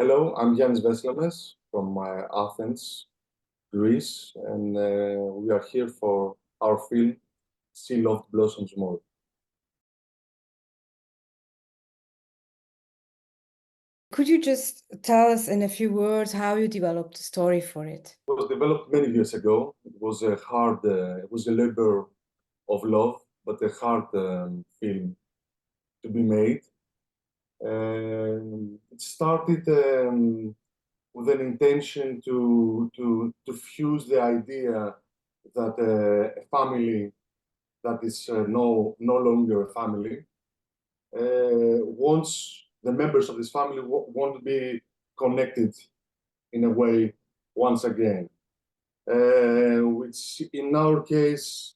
Hello, I'm Yannis Veslemes from Athens, Greece, and we are here for our film Sea Loft Blossoms More. Could you just tell us in a few words how you developed the story for it? It was developed many years ago. It was a labor of love, but a hard film to be made. It started with an intention to fuse the idea that a family that is no longer a family wants the members of this family want to be connected in a way once again, which in our case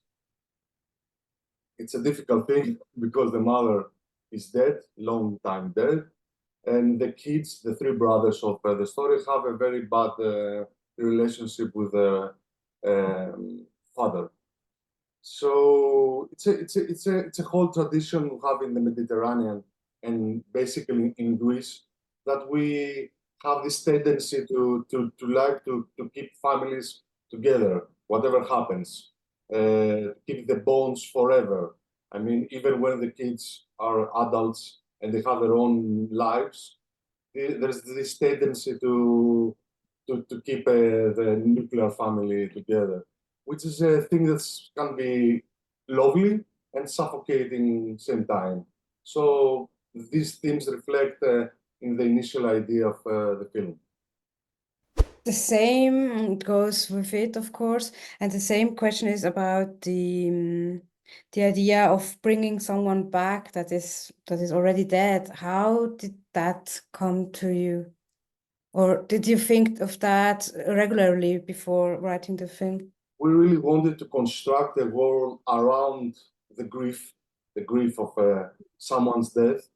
it's a difficult thing because the mother is dead, long time dead, and the kids, the three brothers of the story, have a very bad relationship with their father. So it's a whole tradition we have in the Mediterranean and basically in Greece that we have this tendency to like to keep families together, whatever happens, keep the bonds forever. I mean, even when the kids are adults and they have their own lives, there's this tendency to keep the nuclear family together, which is a thing that can be lovely and suffocating same time. So these themes reflect in the initial idea of the film. The same goes with it, of course, and the same question is about the idea of bringing someone back that is already dead. How did that come to you? Or did you think of that regularly before writing the film? We really wanted to construct a world around the grief of someone's death,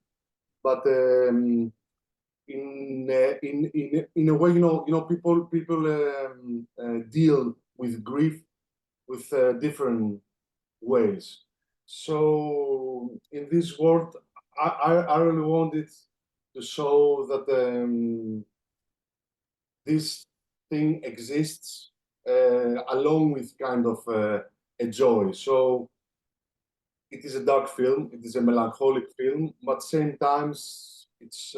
but in a way, people deal with grief with different ways. So in this world, I really wanted to show that this thing exists along with kind of a joy. So it is a dark film, it is a melancholic film, but same times it's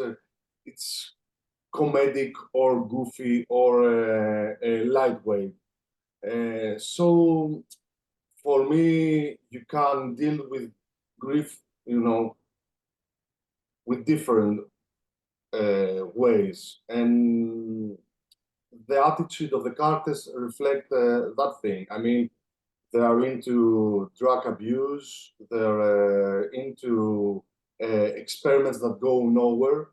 comedic or goofy or lightweight. So for me, you can deal with grief, with different ways, and the attitude of the characters reflect that thing. I mean, they are into drug abuse, they're into experiments that go nowhere,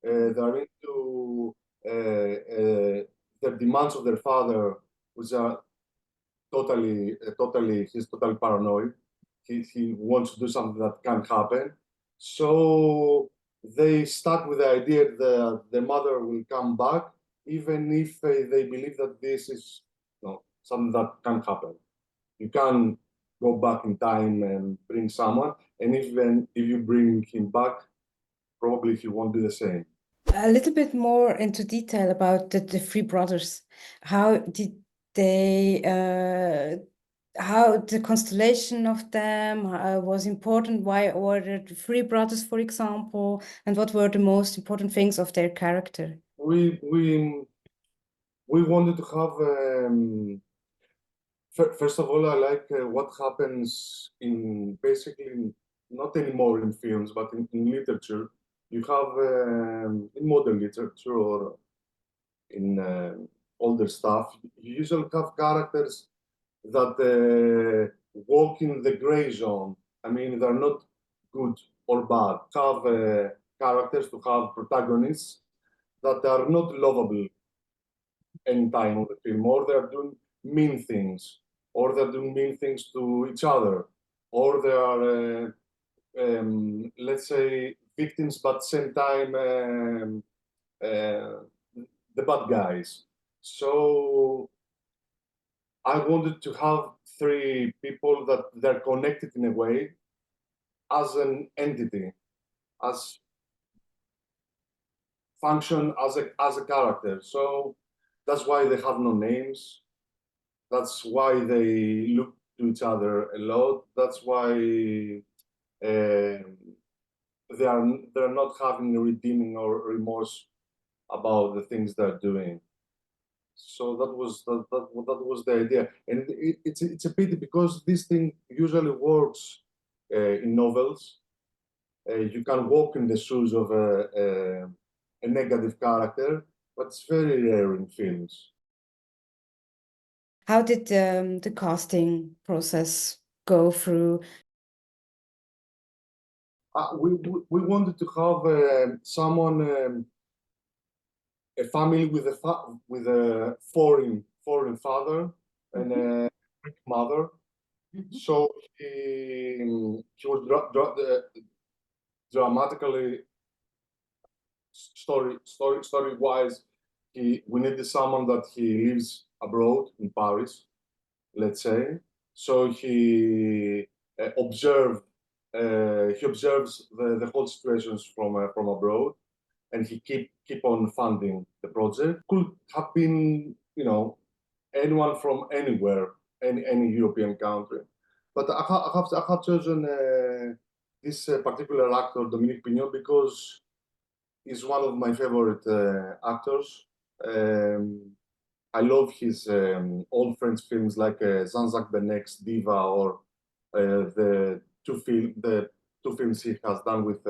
they're into the demands of their father, which are he's totally paranoid. He wants to do something that can't happen. So they stuck with the idea that the mother will come back, even if they believe that this is something that can't happen. You can go back in time and bring someone, and even if you bring him back, probably he won't do the same. A little bit more into detail about the three brothers. How did they, how the constellation of them was important? Why were there the three brothers, for example? And what were the most important things of their character? We wanted to have first of all, I like what happens in basically not anymore in films, but in literature. You have in modern literature or in older stuff, you usually have characters that walk in the gray zone. I mean, they're not good or bad. Have characters to have protagonists that are not lovable any time of the film, or they're doing mean things, or they're doing mean things to each other, or they are, let's say, victims, but same time the bad guys. So I wanted to have three people that they're connected in a way as an entity, as function as a character. So that's why they have no names. That's why they look to each other a lot. That's why they're not having redeeming or remorse about the things they're doing. So that was the idea, and it's a pity because this thing usually works in novels. You can walk in the shoes of a negative character, but it's very rare in films. How did the casting process go through? We wanted to have someone, a family with a foreign father and a Greek mother. So he was dramatically story wise. We needed someone that he lives abroad in Paris, let's say. So he observes the whole situations from abroad, and he keep on funding the project. Could have been, anyone from anywhere, any European country, but I have chosen this particular actor, Dominique Pignot, because he's one of my favorite actors. I love his old French films like Jean-Jacques Benet's Diva, or the two films he has done with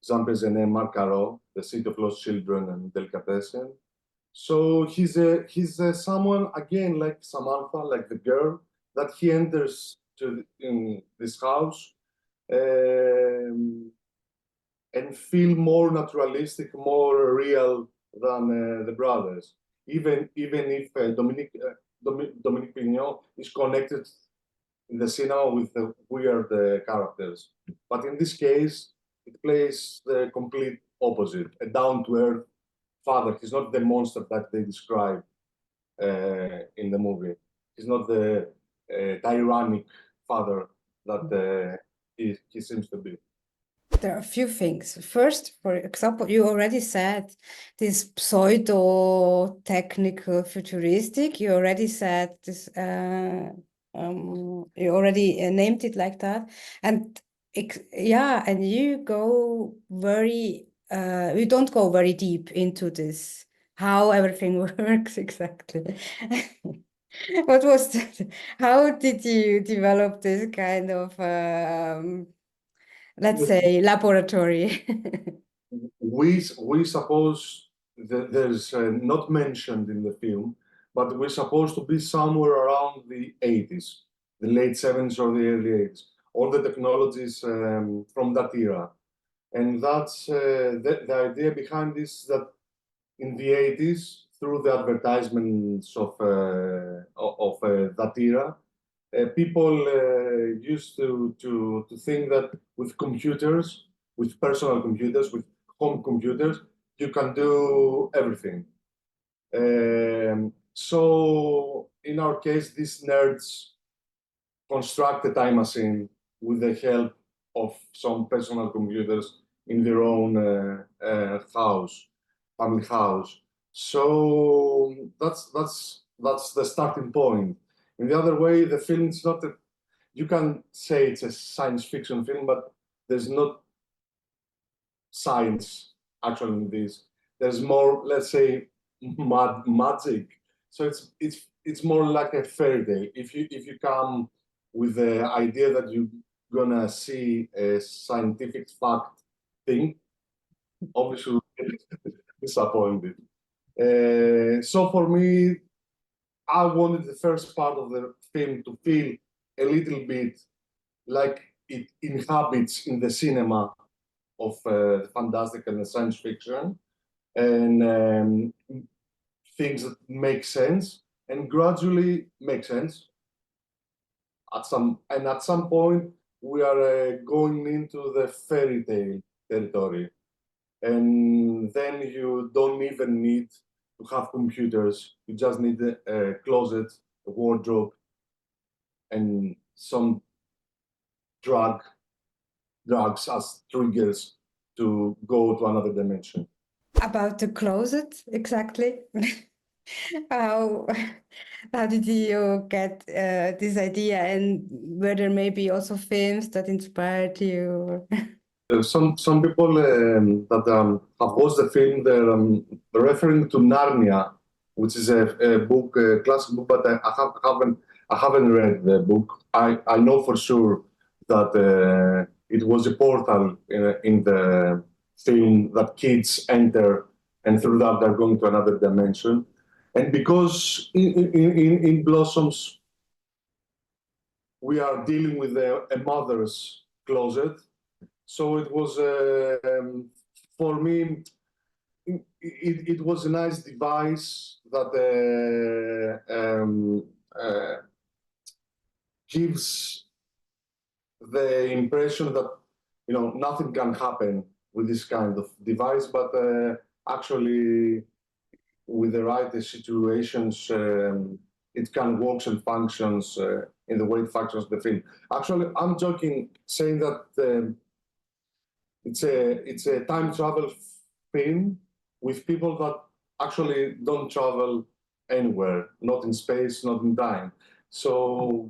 Jean-Pierre Jeunet, Marc Caro, The City of Lost Children and Delicatessen. So he's someone, again, like Samantha, like the girl, that he enters in this house and feel more naturalistic, more real than the brothers. Even if Dominique Pignot is connected in the cinema with the weird characters, but in this case, it plays the complete opposite, a down-to-earth father. He's not the monster that they describe in the movie. He's not the tyrannic father that he seems to be. There are a few things. First, for example, you already said this pseudo-technical futuristic. You already said this, you already named it like that. And yeah, and you go very, you don't go very deep into this, how everything works exactly. What was that? How did you develop this kind of let's say laboratory? We suppose that there's not mentioned in the film, but we're supposed to be somewhere around the 80s, the late 70s or the early 80s. All the technologies from that era, and that's the idea behind this. That in the 80s, through the advertisements of that era, people used to think that with computers, with personal computers, with home computers, you can do everything. So in our case, these nerds construct a time machine with the help of some personal computers in their own family house. So that's the starting point. In the other way, the film is not a, you can say it's a science fiction film, but there's not science actually in this. There's more, let's say, magic. So it's more like a fairy tale. If you come with the idea that you're gonna see a scientific fact thing, obviously disappointed. So for me, I wanted the first part of the film to feel a little bit like it inhabits in the cinema of fantastic and science fiction, and things that make sense and gradually make sense. At some point, we are going into the fairy tale territory, and then you don't even need to have computers. You just need a closet, a wardrobe, and some drugs as triggers to go to another dimension. About the closet, exactly. How how did you get this idea, and were there maybe also films that inspired you? Some people that have watched the film, they're referring to Narnia, which is a book, a classic book, but I haven't read the book. I know for sure that it was a portal in the film that kids enter, and through that they're going to another dimension. And because in Blossoms we are dealing with a mother's closet, so it was for me. It was a nice device that gives the impression that nothing can happen with this kind of device, but actually with the right situations, it can work and functions in the way it functions in the film. Actually, I'm joking saying that it's a time travel film with people that actually don't travel anywhere, not in space, not in time. So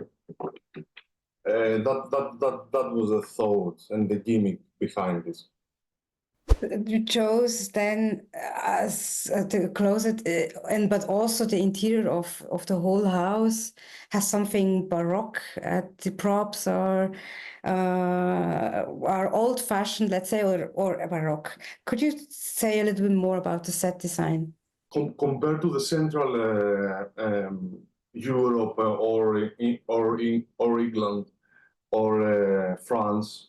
that was the thought and the gimmick behind this. You chose then as the closet, and but also the interior of the whole house has something baroque. The props are old-fashioned, let's say, or baroque. Could you say a little bit more about the set design? Compared to the Central Europe or England or France,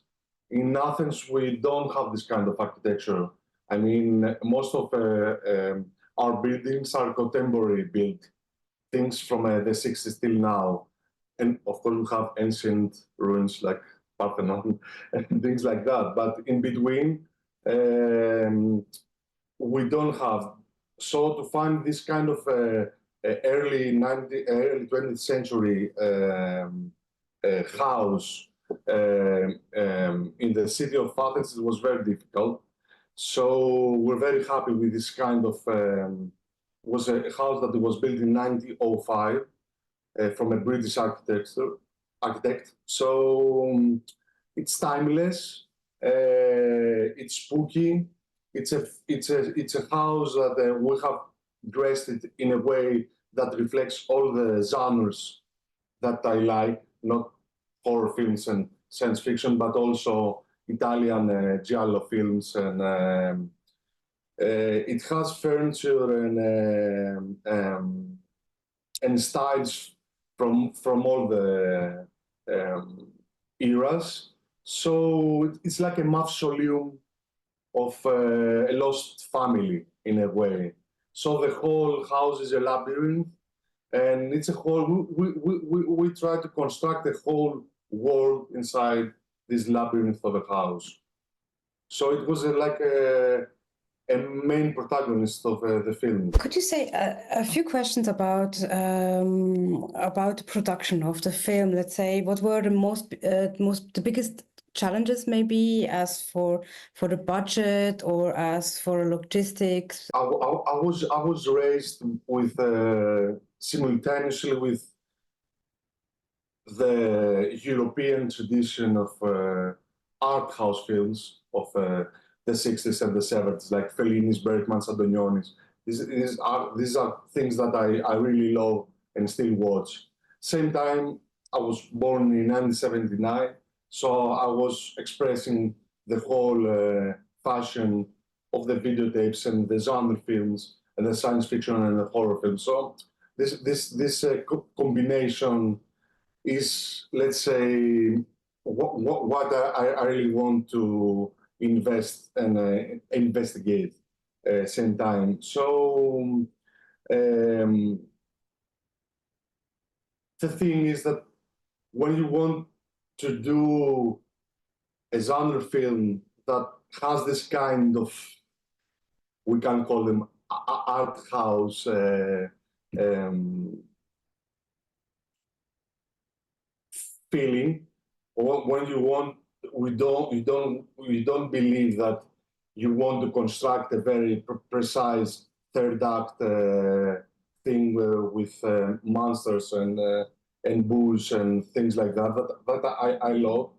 in Athens we don't have this kind of architecture. I mean, most of our buildings are contemporary built, things from the 60s till now. And of course we have ancient ruins like Parthenon and things like that. But in between, we don't have. So to find this kind of early 20th century house in the city of Athens, it was very difficult. So we're very happy with this kind of, was a house that was built in 1905 from a British architect. So it's timeless, it's spooky, it's a house that we have dressed it in a way that reflects all the genres that I like, not horror films and science fiction, but also Italian giallo films, and it has furniture and styles from all the eras. So it's like a mausoleum of a lost family in a way. So the whole house is a labyrinth, and it's a whole. We try to construct a whole world inside this labyrinth of a house. So it was like a main protagonist of the film. Could you say a few questions about the production of the film? Let's say, what were the biggest challenges, maybe as for the budget or as for logistics? I was raised with simultaneously with the European tradition of art house films of the 60s and the 70s, like Fellini's, Bergman's, Antonioni's. These are things that I really love and still watch. Same time, I was born in 1979, so I was expressing the whole fashion of the videotapes and the genre films and the science fiction and the horror films. So this combination is, let's say, what I really want to invest and investigate same time. So the thing is that when you want to do a genre film that has this kind of, we can call them art house feeling, when you want, we don't believe that you want to construct a very precise third act thing with monsters and bulls and things like that. That I love.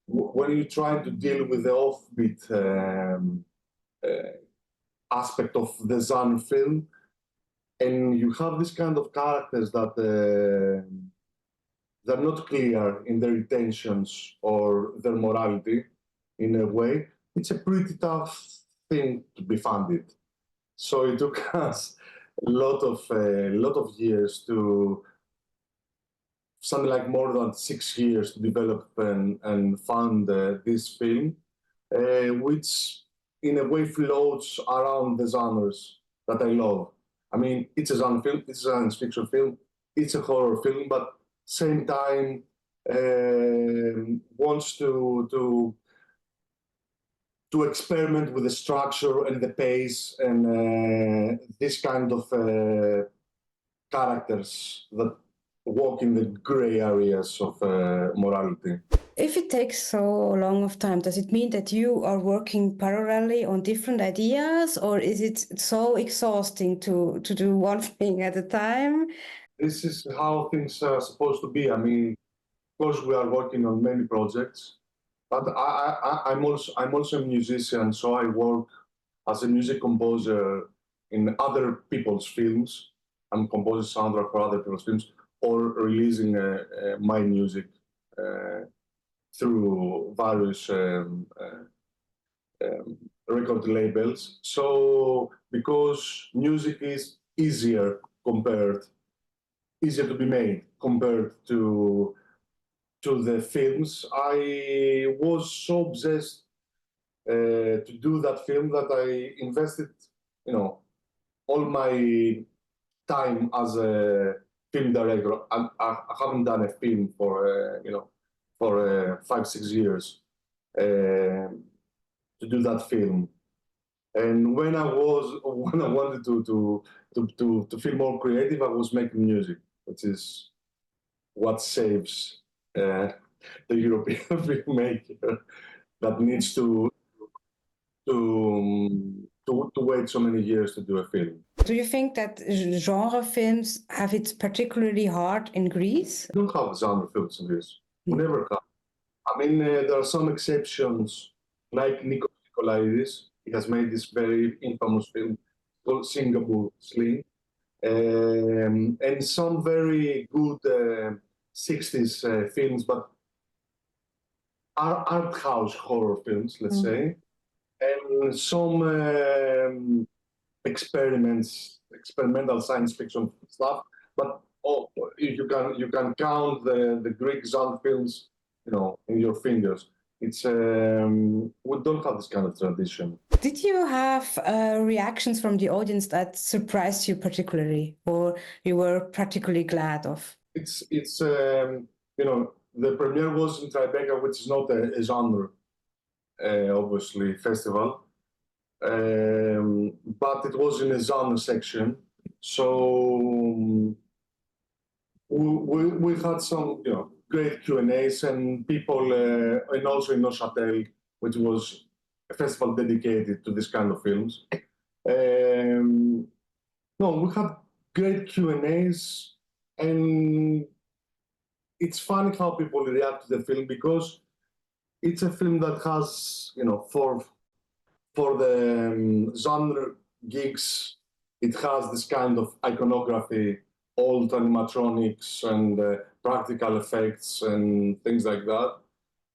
When you try to deal with the offbeat aspect of the genre film, and you have this kind of characters that they're not clear in their intentions or their morality in a way, it's a pretty tough thing to be funded. So it took us a lot of years to, something like more than 6 years to develop and fund this film, which in a way floats around the genres that I love. I mean, it's a genre film, it's a science fiction film, it's a horror film, but same time wants to experiment with the structure and the pace and this kind of characters that walk in the gray areas of morality. If it takes so long of time, does it mean that you are working parallelly on different ideas, or is it so exhausting to do one thing at a time? This is how things are supposed to be. I mean, of course, we are working on many projects, but I'm also a musician, so I work as a music composer in other people's films. I'm composing soundtrack for other people's films or releasing my music through various record labels. So because music is easier to be made compared to the films, I was so obsessed to do that film that I invested, all my time as a film director. I haven't done a film for, for 5-6 years to do that film. And when I wanted to feel more creative, I was making music, which is what saves the European filmmaker that needs to wait so many years to do a film. Do you think that genre films have it particularly hard in Greece? We don't have genre films in Greece. We never have. I mean, there are some exceptions, like Nikos Nikolaides. He has made this very infamous film called Singapore Sling, and some very good 60s films, but art house horror films, let's say, and some experimental science fiction stuff. But you can count the Greek genre films, in your fingers. It's we don't have this kind of tradition. Did you have reactions from the audience that surprised you particularly, or you were particularly glad of? It's the premiere was in Tribeca, which is not a genre, obviously, festival, but it was in a genre section. So we had some, great Q&As and people, and also in Neuchâtel, which was a festival dedicated to this kind of films. No, we had great Q&As, and it's funny how people react to the film because it's a film that has, for the genre geeks, it has this kind of iconography, old animatronics and practical effects and things like that.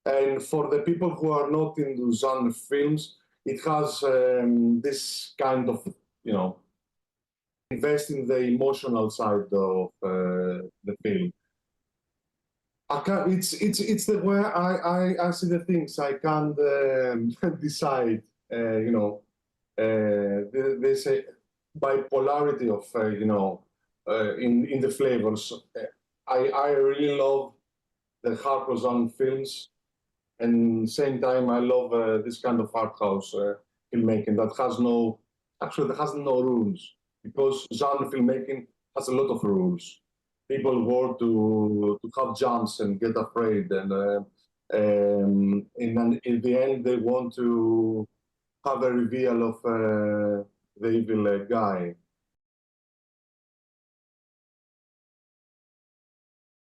And for the people who are not into genre films, it has this kind of, invest in the emotional side of the film. It's the way I see the things. I can't decide. They say bipolarity of in the flavors. I really love the hardcore genre films, and same time I love this kind of art house filmmaking that has no rules, because genre filmmaking has a lot of rules. People want to have jumps and get afraid, and in the end they want to have a reveal of the evil guy.